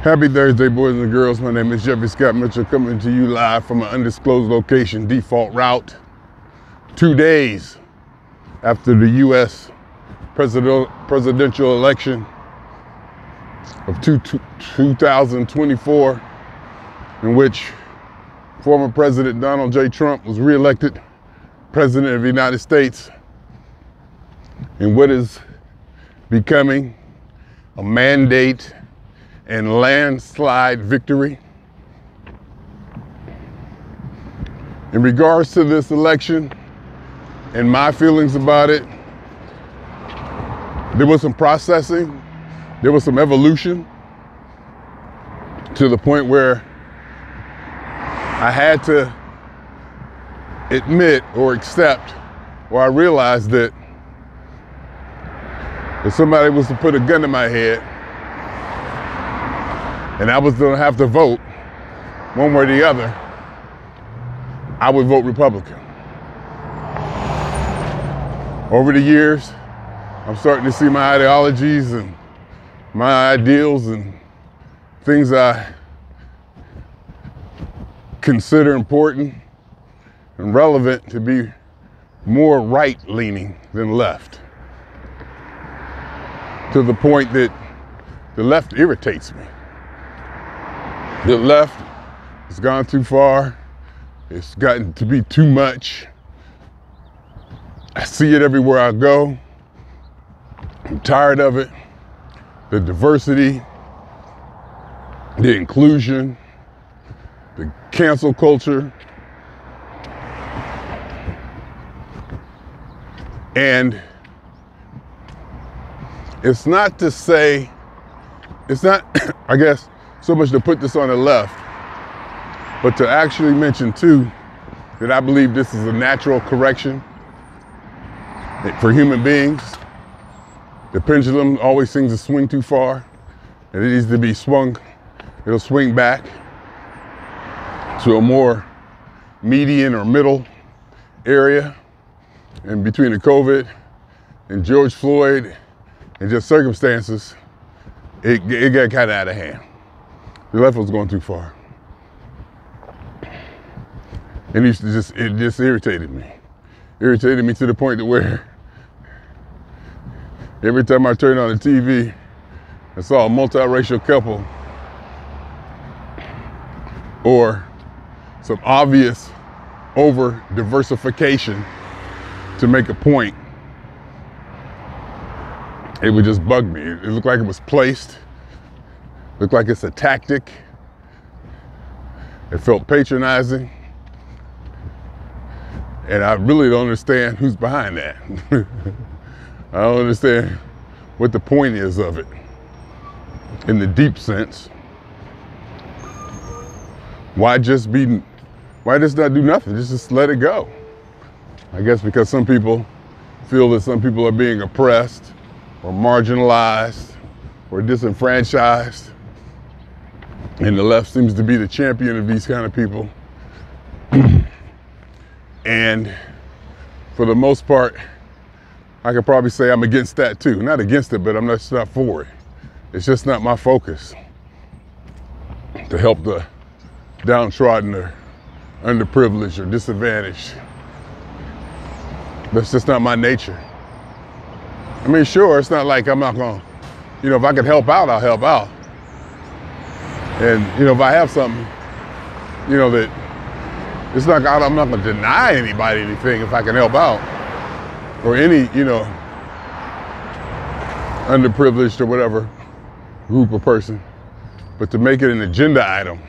Happy Thursday, boys and girls. My name is Jeffery Scott Mitchell, coming to you live from an undisclosed location, default route. 2 days after the U.S. presidential election of 2024, in which former President Donald J. Trump was reelected President of the United States in what is becoming a mandate and landslide victory. In regards to this election and my feelings about it, there was some processing, there was some evolution to the point where I had to admit or accept, or I realized that if somebody was to put a gun to my head and I was gonna have to vote one way or the other, I would vote Republican. Over the years, I'm starting to see my ideologies and my ideals and things I consider important and relevant to be more right-leaning than left, to the point that the left irritates me. The left has gone too far. It's gotten to be too much. I see it everywhere I go. I'm tired of it. The diversity, the inclusion, the cancel culture. And it's not to say, it's not, I guess, so much to put this on the left, but to actually mention too, that I believe this is a natural correction for human beings. The pendulum always seems to swing too far, and it needs to be swung. It'll swing back to a more median or middle area. And between the COVID and George Floyd and just circumstances, it got kind of out of hand. The left was going too far. And it just irritated me. Irritated me to the point to where every time I turned on the TV, I saw a multiracial couple or some obvious over-diversification to make a point, it would just bug me. It looked like it was placed. Looked like it's a tactic. It felt patronizing. And I really don't understand who's behind that. I don't understand what the point is of it in the deep sense. Why just not do nothing? Just let it go. I guess because some people feel that some people are being oppressed or marginalized or disenfranchised. And the left seems to be the champion of these kind of people. And for the most part, I could probably say I'm against that too. Not against it, but I'm just not for it. It's just not my focus to help the downtrodden or underprivileged or disadvantaged. That's just not my nature. I mean, sure, it's not like I'm not gonna, if I can help out, I'll help out. And, if I have something, that it's not, I'm not gonna deny anybody anything if I can help out. Or any, underprivileged or whatever group or person. But to make it an agenda item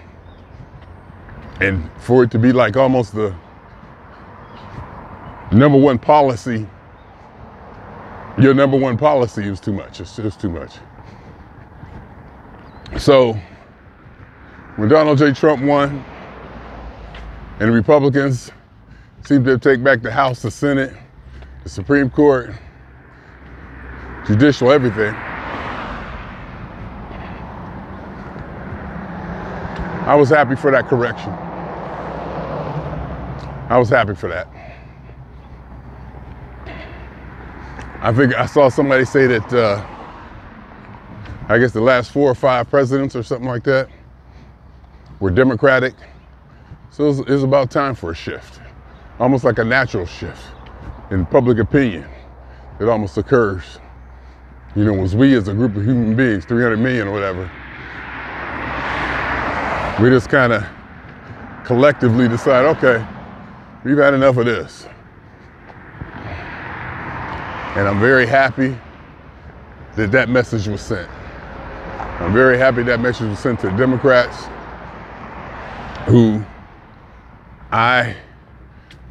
and for it to be like almost the number one policy, your number one policy is too much. It's just too much. So when Donald J. Trump won and the Republicans seemed to take back the House, the Senate, the Supreme Court, judicial, everything, I was happy for that correction. I was happy for that. I think I saw somebody say that I guess the last 4 or 5 presidents or something like that were Democratic. So it's about time for a shift, almost like a natural shift in public opinion that almost occurs. You know, as we as a group of human beings, 300 million or whatever, we just kind of collectively decide, okay, we've had enough of this. And I'm very happy that that message was sent. I'm very happy that message was sent to the Democrats who I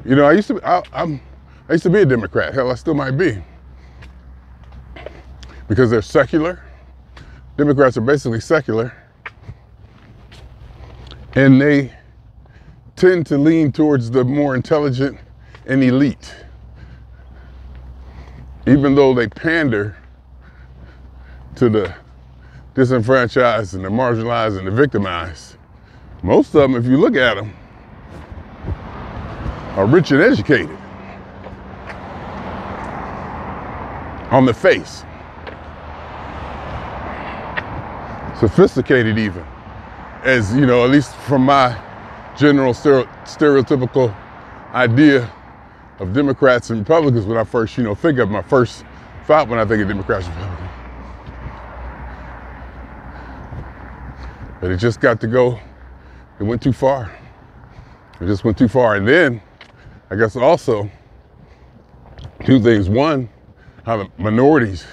used to be a Democrat. Hell, I still might be. Because they're secular. Democrats are basically secular. And they tend to lean towards the more intelligent and elite. Even though they pander to the disenfranchised and the marginalized and the victimized, most of them, if you look at them, are rich and educated on the face. Sophisticated even, as you know, at least from my general stereotypical idea of Democrats and Republicans when I first, think of my first thought when I think of Democrats and Republicans. But it just got to go, it went too far. It just went too far. And then, I guess also, 2 things. One, how the minorities,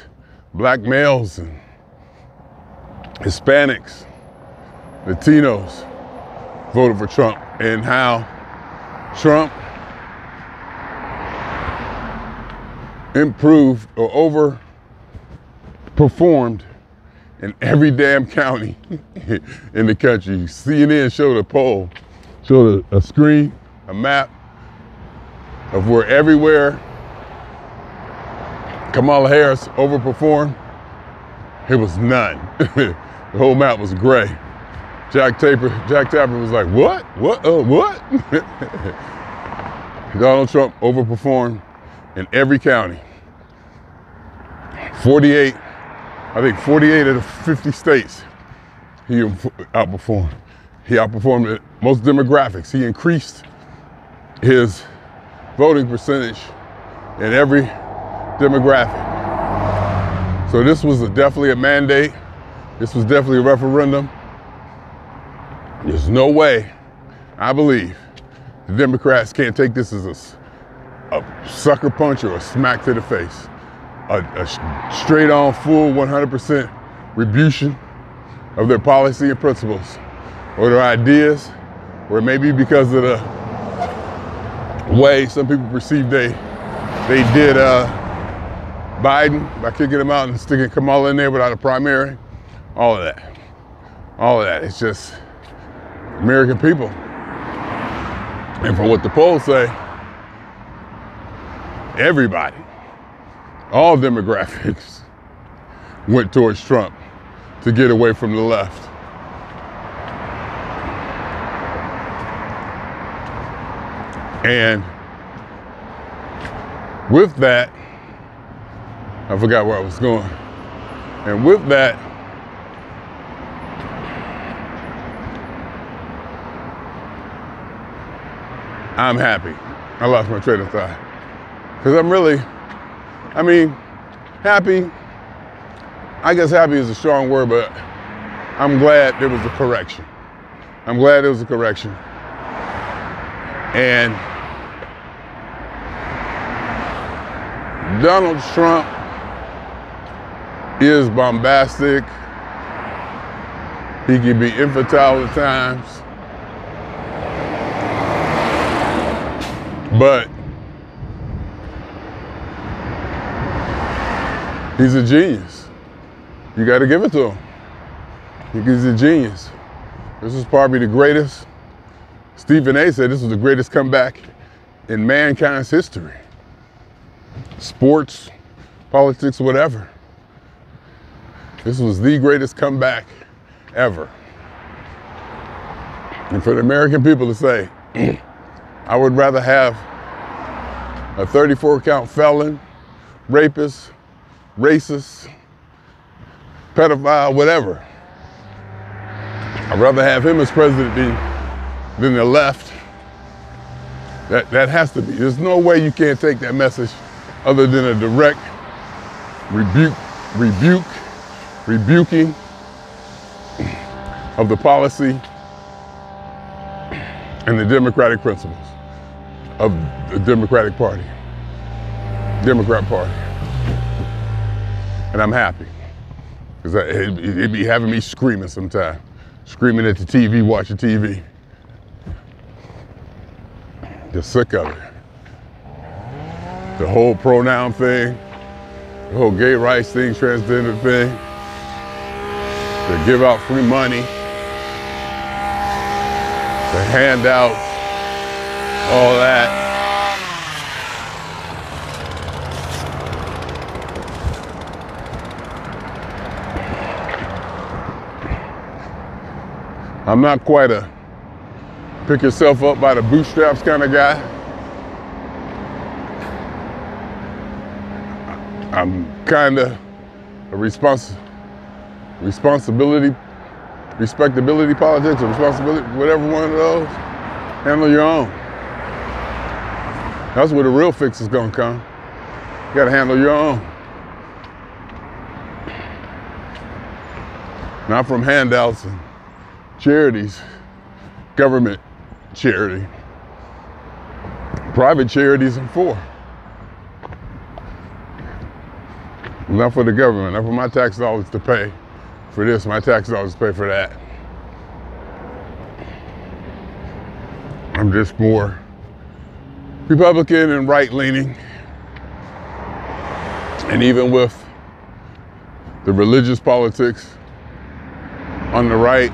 black males and Hispanics, Latinos voted for Trump, and how Trump improved or overperformed in every damn county in the country. CNN showed a poll, showed a screen, a map of where everywhere Kamala Harris overperformed, it was none. The whole map was gray. Jack Tapper was like, what? What? Donald Trump overperformed in every county. 48 of the 50 states, he outperformed. He outperformed at most demographics. He increased his voting percentage in every demographic. So this was definitely a mandate. This was definitely a referendum. There's no way, I believe, the Democrats can't take this as a sucker punch or a smack to the face. A straight on, full 100% rebution of their policy and principles, or their ideas, or it may be because of the way some people perceive they did Biden by kicking him out and sticking Kamala in there without a primary. All of that. It's just American people. And from what the polls say, everybody, all demographics went towards Trump to get away from the left. And with that, I forgot where I was going. And with that, I'm happy. I lost my train of thought. Because happy, I guess happy is a strong word, but I'm glad there was a correction. And Donald Trump is bombastic. He can be infantile at times. But he's a genius. You got to give it to him. He's a genius. This is probably the greatest. Stephen A. said this was the greatest comeback in mankind's history. Sports, politics, whatever. This was the greatest comeback ever. And for the American people to say, I would rather have a 34-count felon, rapist, racist, pedophile, whatever. I'd rather have him as president than the left. That has to be. There's no way you can't take that message other than a direct rebuking of the policy and the democratic principles of the Democrat Party. And I'm happy, because it'd be having me screaming sometimes, screaming at the TV, watching TV. Just sick of it. The whole pronoun thing, the whole gay rights thing, transgender thing, to give out free money, the handouts, all that. I'm not quite a pick yourself up by the bootstraps kind of guy. I'm kind of a respectability politics, or responsibility, whatever one of those. Handle your own. That's where the real fix is gonna come. You gotta handle your own. Not from handouts and charities, government charity. Private charities I'm for. Not for the government, not for my tax dollars to pay for this, my tax dollars to pay for that. I'm just more Republican and right-leaning. And even with the religious politics on the right,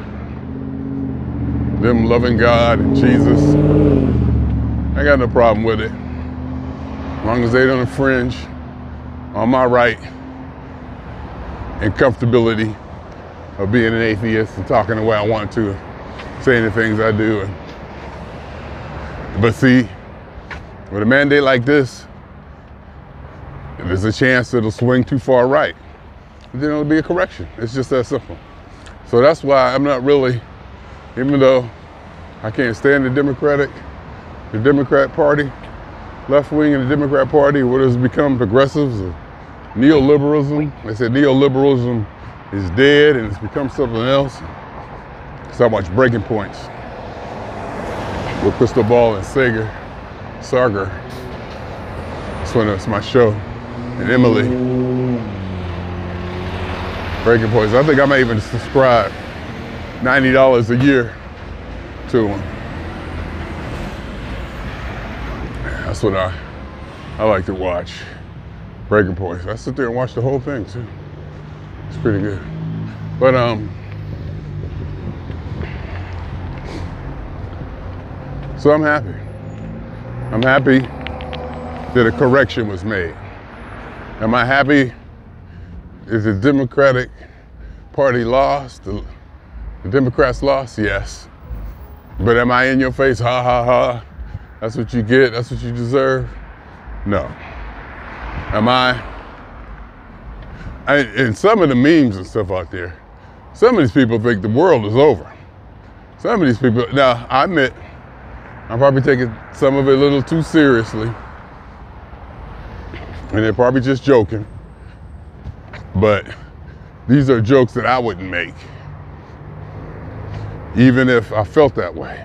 them loving God and Jesus, I got no problem with it. As long as they don't infringe on my right and comfortability of being an atheist and talking the way I want to, saying the things I do. But see, with a mandate like this, there's a chance it'll swing too far right. Then it'll be a correction. It's just that simple. So that's why I'm not really, even though I can't stand the Democrat Party, left wing in the Democrat Party, what has become progressives, or neoliberalism. They said neoliberalism is dead and it's become something else. So I watch Breaking Points with Crystal Ball and Sager. That's my show. And Emily. Breaking Points. I think I may even subscribe $90 a year to them. That's what I like to watch. Breaking Points. I sit there and watch the whole thing too. It's pretty good. But so I'm happy. I'm happy that a correction was made. Am I happy if the Democratic Party lost? The Democrats lost? Yes. But am I in your face? Ha ha ha. That's what you get. That's what you deserve? No. Am and some of the memes and stuff out there, some of these people think the world is over. Some of these people, now I admit, I'm probably taking some of it a little too seriously. And they're probably just joking. But these are jokes that I wouldn't make, even if I felt that way.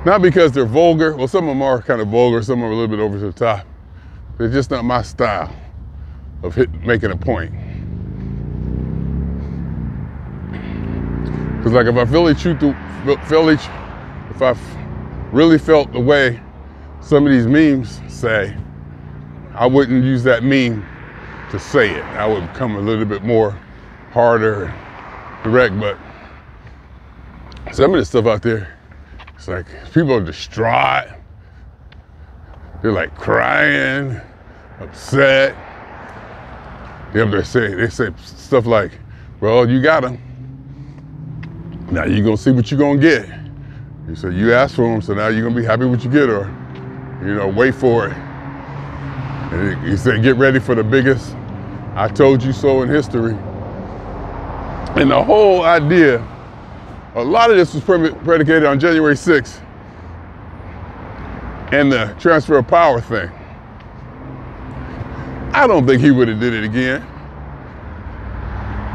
Not because they're vulgar. Well, some of them are kind of vulgar, some are a little bit over to the top. They're just not my style of making a point. Because like if I really felt the way some of these memes say, I wouldn't use that meme to say it. I would become a little bit more harder and direct, but some of this stuff out there, it's like people are distraught. They're like crying, upset. They say stuff like, well, you got them. Now you're gonna see what you're gonna get. You say you asked for them, so now you're gonna be happy what you get, or, wait for it. And he said, get ready for the biggest I told you so in history. And the whole idea, a lot of this was predicated on January 6th and the transfer of power thing. I don't think he would have did it again.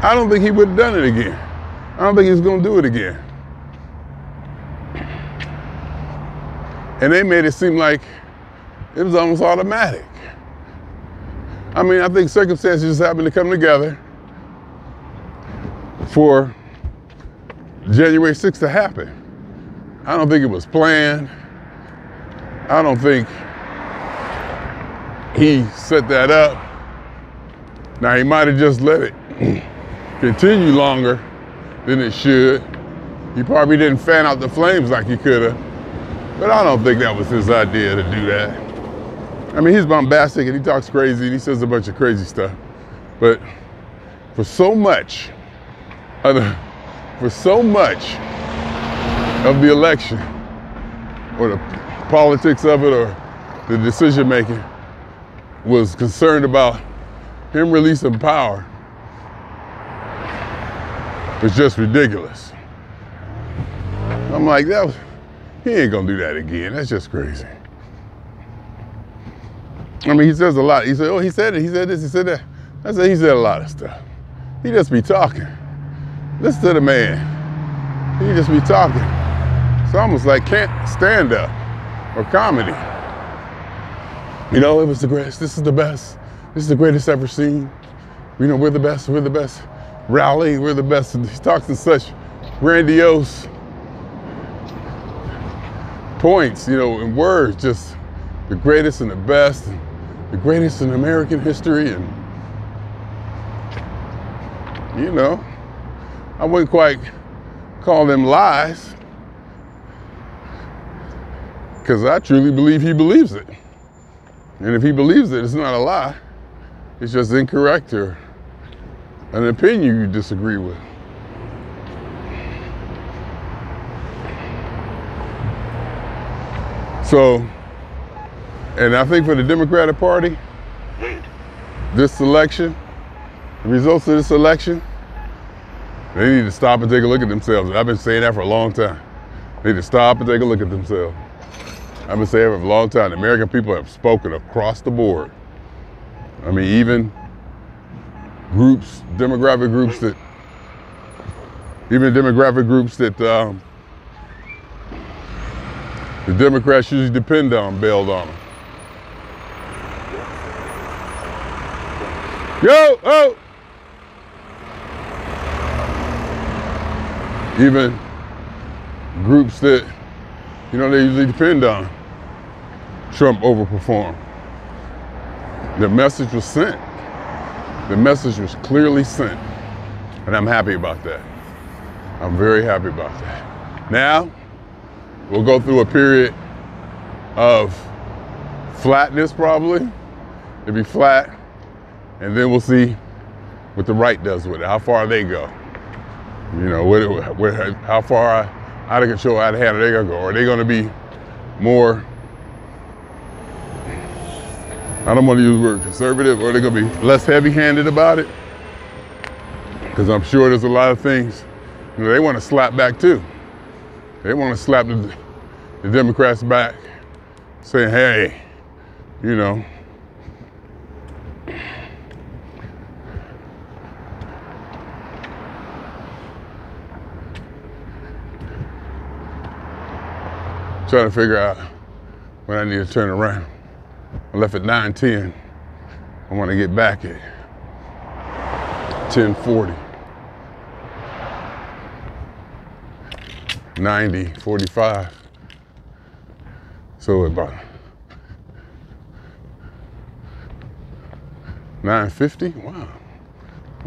I don't think he would have done it again. I don't think he's going to do it again. And they made it seem like it was almost automatic. I mean, I think circumstances just happened to come together for January 6th to happen. I don't think it was planned. I don't think he set that up. Now, he might have just let it continue longer than it should. He probably didn't fan out the flames like he could have. But I don't think that was his idea to do that. I mean, he's bombastic and he talks crazy and he says a bunch of crazy stuff. But for so much of the election, or the politics of it, or the decision making, was concerned about him releasing power, was just ridiculous. I'm like, he ain't gonna do that again. That's just crazy. I mean, he says a lot. He said, oh, he said it, he said this, he said that. I said, he said a lot of stuff. He just be talking. Listen to the man. He just be talking. It's almost like can't stand up or comedy. You know, it was the greatest, this is the best, this is the greatest ever seen. You know, we're the best rally, we're the best. He talks in such grandiose points, you know, in words, just the greatest and the best, and the greatest in American history. And, you know, I wouldn't quite call them lies, because I truly believe he believes it. And if he believes it, it's not a lie. It's just incorrect or an opinion you disagree with. So, and I think for the Democratic Party, this election, the results of this election, they need to stop and take a look at themselves. I've been saying that for a long time. They need to stop and take a look at themselves. I've been saying it for a long time. The American people have spoken across the board. I mean, even groups, demographic groups that the Democrats usually depend on, bailed on them. Yo, oh! Even groups that, you know, they usually depend on, Trump overperformed. The message was sent. The message was clearly sent. And I'm happy about that. I'm very happy about that. Now, we'll go through a period of flatness probably. It'll be flat. And then we'll see what the right does with it, how far they go. You know, how far out of control, out of hand are they gonna go? Are they gonna be more, I don't want to use the word conservative, or are they gonna be less heavy-handed about it? Because I'm sure there's a lot of things, you know, they want to slap back too. They want to slap the Democrats back, saying, hey, you know, trying to figure out when I need to turn around. I left at 9:10. I want to get back at 10:40. 90, 45. So about 9:50. Wow.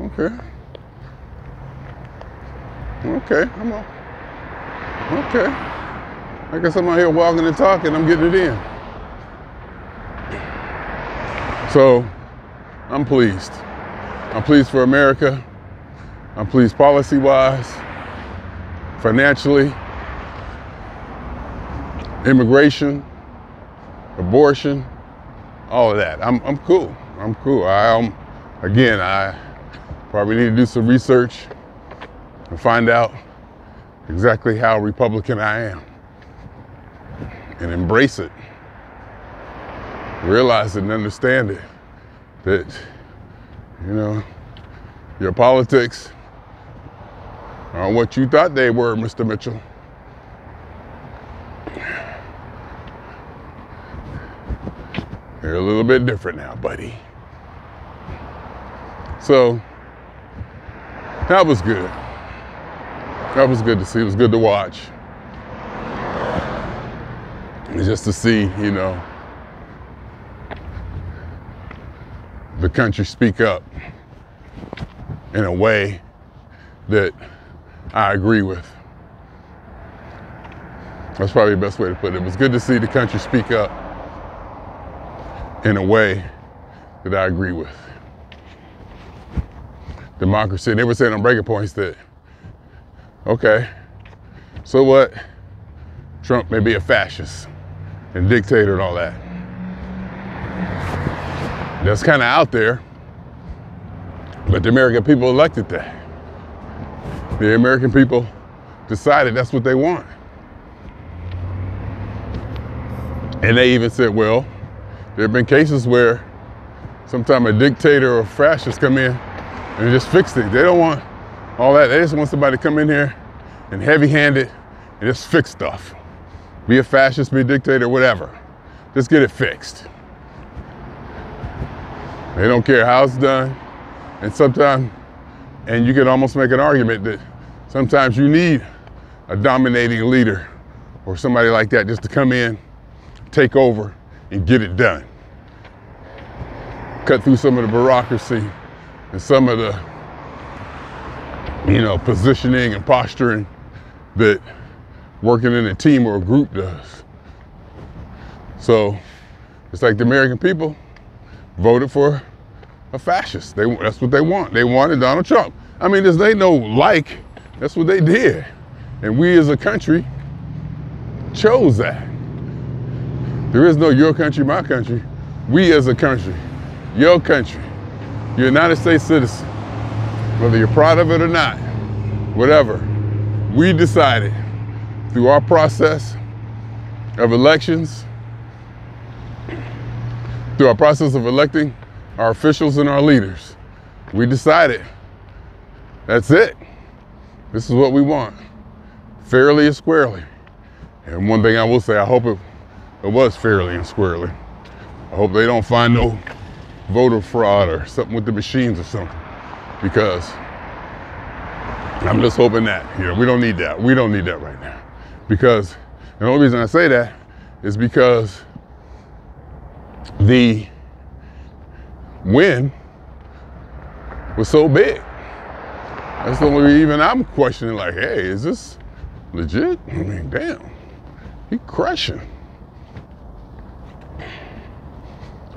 Okay. Okay, I'm on. Okay. I guess I'm out here walking and talking, I'm getting it in. So, I'm pleased. I'm pleased for America. I'm pleased policy-wise, financially, immigration, abortion, all of that. I'm cool. I'm cool. Again, I probably need to do some research and find out exactly how Republican I am and embrace it. Realize it and understand it, that, your politics aren't what you thought they were, Mr. Mitchell. They're a little bit different now, buddy. So, that was good. That was good to see. It was good to watch. And just to see, the country speak up in a way that I agree with. That's probably the best way to put it. It was good to see the country speak up in a way that I agree with. Democracy, and they were saying on breaking points that, okay, so what? Trump may be a fascist and dictator and all that. That's kind of out there, but the American people elected that. The American people decided that's what they want. And they even said, well, there have been cases where sometime a dictator or fascist come in and just fix things. They don't want all that. They just want somebody to come in here and heavy-handed and just fix stuff. Be a fascist, be a dictator, whatever. Just get it fixed. They don't care how it's done. And sometimes, and you can almost make an argument that sometimes you need a dominating leader or somebody like that just to come in, take over, and get it done. Cut through some of the bureaucracy and some of the, positioning and posturing that working in a team or a group does. So it's like the American people voted for a fascist. That's what they want. They wanted Donald Trump. I mean, there's that's what they did. And we as a country chose that. There is no your country, my country. We as a country, your country, you're a United States citizen, whether you're proud of it or not, whatever. We decided through our process of elections, through our process of electing our officials and our leaders, we decided that's it. This is what we want, fairly and squarely. And one thing I will say, I hope it was fairly and squarely. I hope they don't find no voter fraud or something with the machines or something, because I'm just hoping that, we don't need that. We don't need that right now. Because the only reason I say that is because the win was so big. That's the only reason I'm questioning, like, hey, is this legit? I mean, damn, he crushing.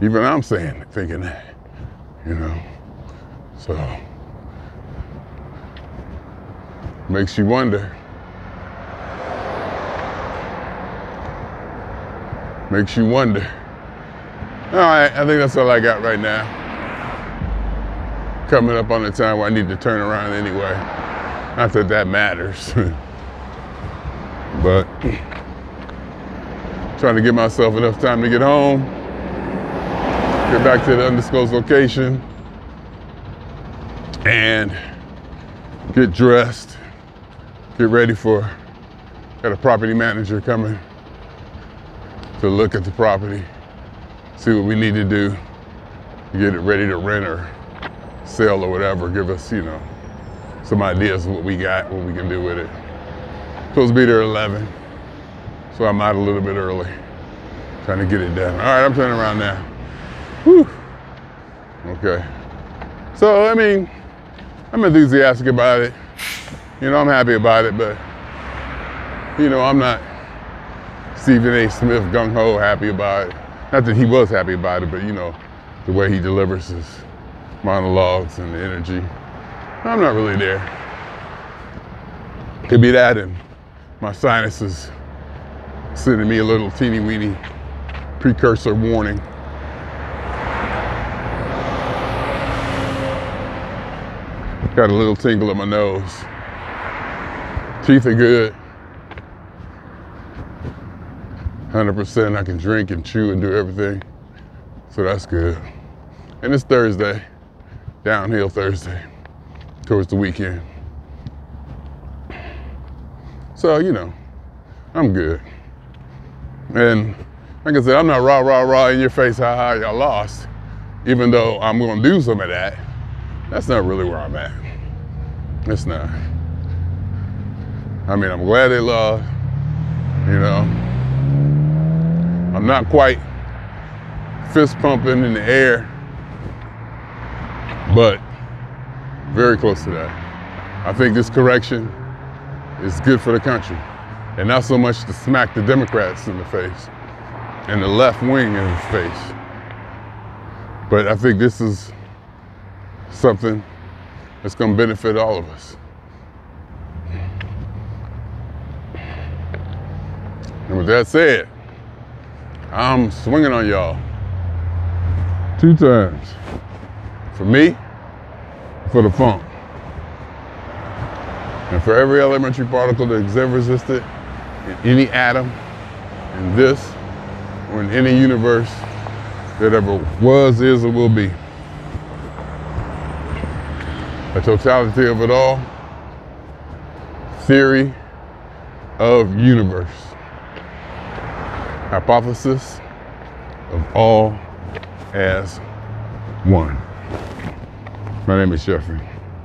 Even I'm thinking that, so makes you wonder. Makes you wonder. All right, I think that's all I got right now. Coming up on the time where I need to turn around anyway. Not that that matters, but trying to give myself enough time to get home, get back to the undisclosed location, and get dressed, get ready for, got a property manager coming to look at the property, see what we need to do to get it ready to rent or sell or whatever, give us, some ideas of what we got, what we can do with it. Supposed to be there at 11, so I'm out a little bit early, trying to get it done. All right, I'm turning around now. Whew. Okay. So, I mean, I'm enthusiastic about it. I'm happy about it, but, I'm not Stephen A. Smith gung-ho happy about it. Not that he was happy about it, but, the way he delivers his monologues and the energy. I'm not really there. Could be that and my sinuses sending me a little teeny weeny precursor warning. Got a little tingle in my nose. Teeth are good. 100%. I can drink and chew and do everything. So that's good. And it's Thursday, downhill Thursday, towards the weekend. So, you know, I'm good. And like I said, I'm not rah, in your face, ha, y'all lost. Even though I'm gonna do some of that, that's not really where I'm at. It's not. I mean, I'm glad they lost, you know. I'm not quite fist pumping in the air, but very close to that. I think this correction is good for the country. And not so much to smack the Democrats in the face and the left wing in the face. But I think this is something that's gonna benefit all of us. And with that said, I'm swinging on y'all 2 times. For me, for the funk. And for every elementary particle that has ever existed in any atom, in this, or in any universe that ever was, is, or will be. The totality of it all, theory of universe. Hypothesis of all as one. My name is Jeffrey.